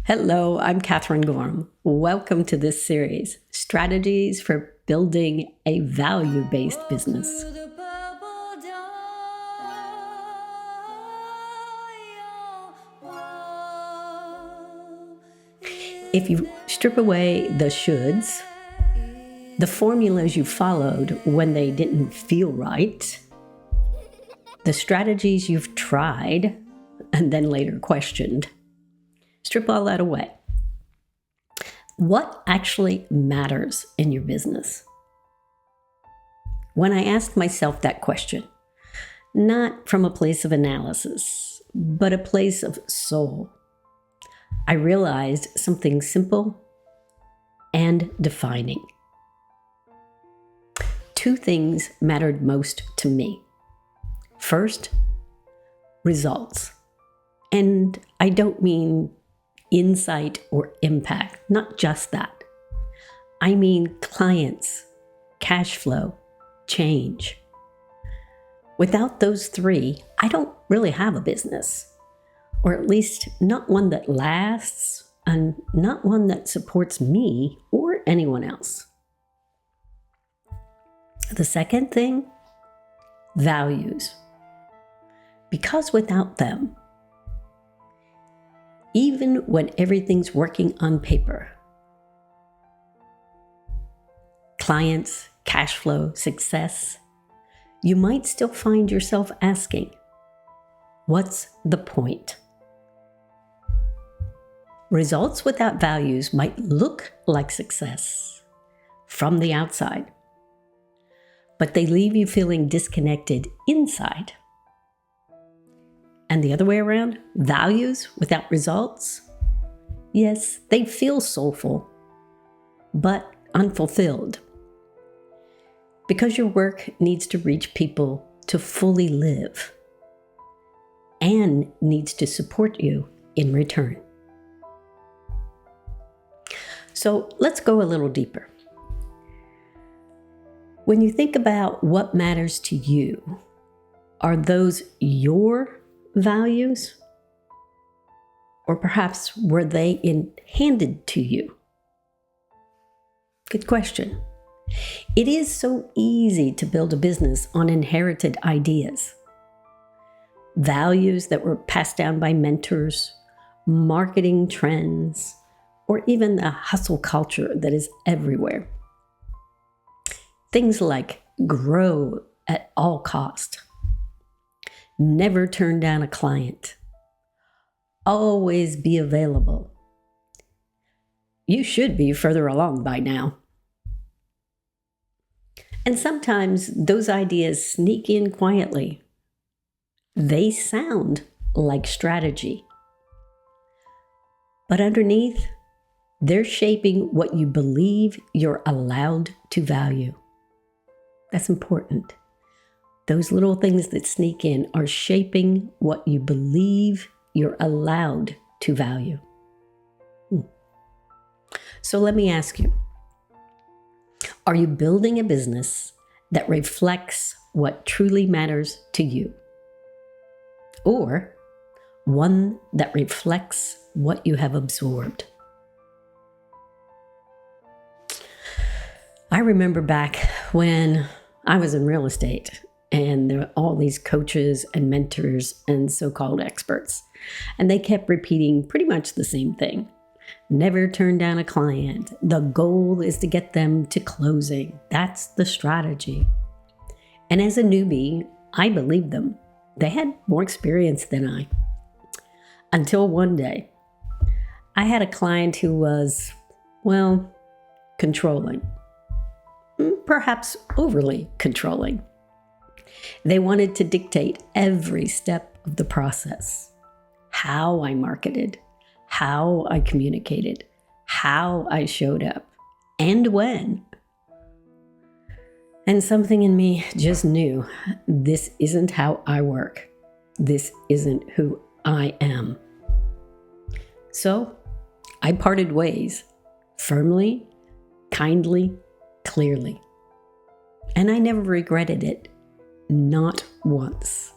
Hello, I'm Kathryn Gorham. Welcome to this series, Strategies for Building a Value-Based Business. If you strip away the shoulds, the formulas you followed when they didn't feel right, the strategies you've tried and then later questioned, strip all that away. What actually matters in your business? When I asked myself that question, not from a place of analysis, but a place of soul, I realized something simple and defining. Two things mattered most to me. First, results. And I don't mean insight or impact, not just that. I mean clients, cash flow, change. Without those three, I don't really have a business, or at least not one that lasts and not one that supports me or anyone else. The second thing, values. Because without them, even when everything's working on paper, clients, cash flow, success, you might still find yourself asking, what's the point? Results without values might look like success from the outside, but they leave you feeling disconnected inside. And the other way around, values without results, yes, they feel soulful, but unfulfilled. Because your work needs to reach people to fully live and needs to support you in return. So let's go a little deeper. When you think about what matters to you, are those your values? Or perhaps were they handed to you? Good question. It is so easy to build a business on inherited ideas. Values that were passed down by mentors, marketing trends, or even the hustle culture that is everywhere. Things like grow at all cost. Never turn down a client. Always be available. You should be further along by now. And sometimes those ideas sneak in quietly. They sound like strategy. But underneath, they're shaping what you believe you're allowed to value. That's important. Those little things that sneak in are shaping what you believe you're allowed to value. So let me ask you, are you building a business that reflects what truly matters to you? Or one that reflects what you have absorbed? I remember back when I was in real estate, and there were all these coaches and mentors and so-called experts. And they kept repeating pretty much the same thing. Never turn down a client. The goal is to get them to closing. That's the strategy. And as a newbie, I believed them. They had more experience than I. Until one day, I had a client who was, controlling. Perhaps overly controlling. They wanted to dictate every step of the process. How I marketed, how I communicated, how I showed up, and when. And something in me just knew, this isn't how I work. This isn't who I am. So I parted ways, firmly, kindly, clearly. And I never regretted it. Not once.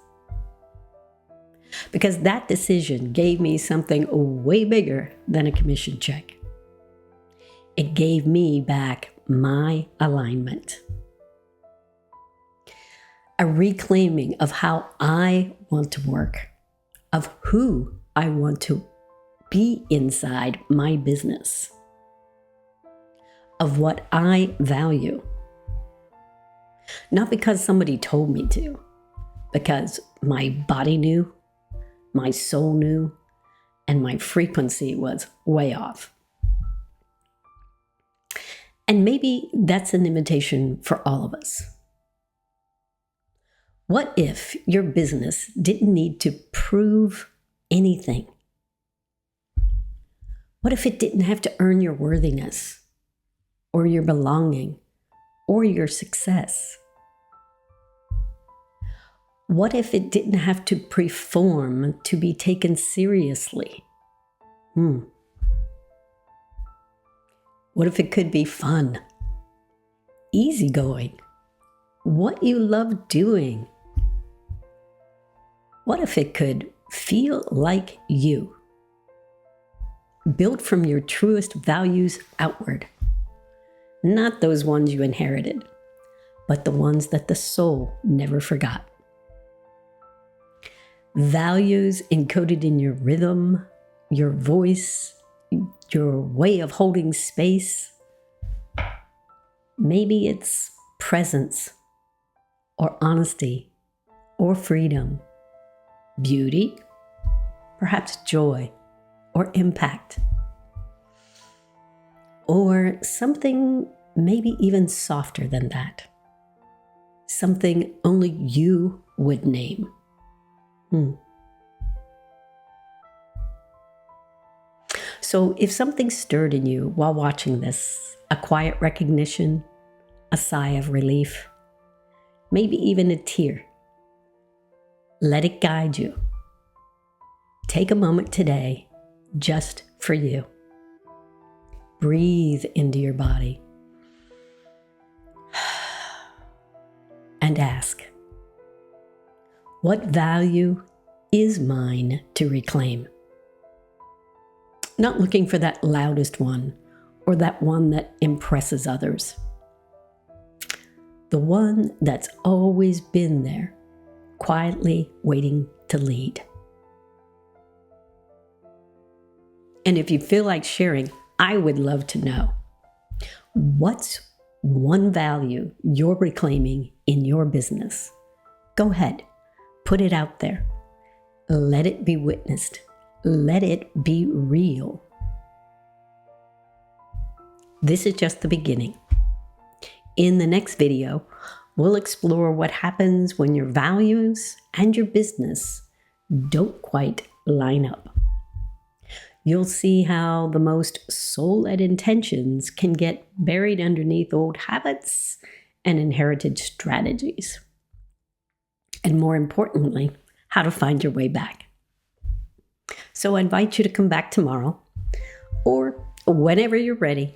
because that decision gave me something way bigger than a commission check. It gave me back my alignment. A reclaiming of how I want to work, of who I want to be inside my business, of what I value. Not because somebody told me to, because my body knew, my soul knew, and my frequency was way off. And maybe that's an invitation for all of us. What if your business didn't need to prove anything? What if it didn't have to earn your worthiness, or your belonging, or your success? What if it didn't have to perform to be taken seriously? What if it could be fun, easygoing, what you love doing? What if it could feel like you, built from your truest values outward? Not those ones you inherited, but the ones that the soul never forgot. Values encoded in your rhythm, your voice, your way of holding space. Maybe it's presence, or honesty, or freedom, beauty, perhaps joy, or impact. Or something maybe even softer than that. Something only you would name. So if something stirred in you while watching this, a quiet recognition, a sigh of relief, maybe even a tear, let it guide you. Take a moment today just for you. Breathe into your body and ask, what value is mine to reclaim? Not looking for that loudest one or that one that impresses others. The one that's always been there, quietly waiting to lead. And if you feel like sharing, I would love to know, what's one value you're reclaiming in your business? Go ahead, put it out there. Let it be witnessed. Let it be real. This is just the beginning. In the next video, we'll explore what happens when your values and your business don't quite line up. You'll see how the most soul-led intentions can get buried underneath old habits and inherited strategies. And more importantly, how to find your way back. So I invite you to come back tomorrow or whenever you're ready.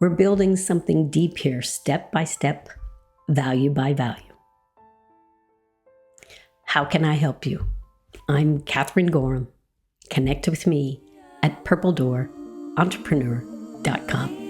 We're building something deep here, step by step, value by value. How can I help you? I'm Kathryn Gorham. Connect with me at purpledoorentrepreneur.com.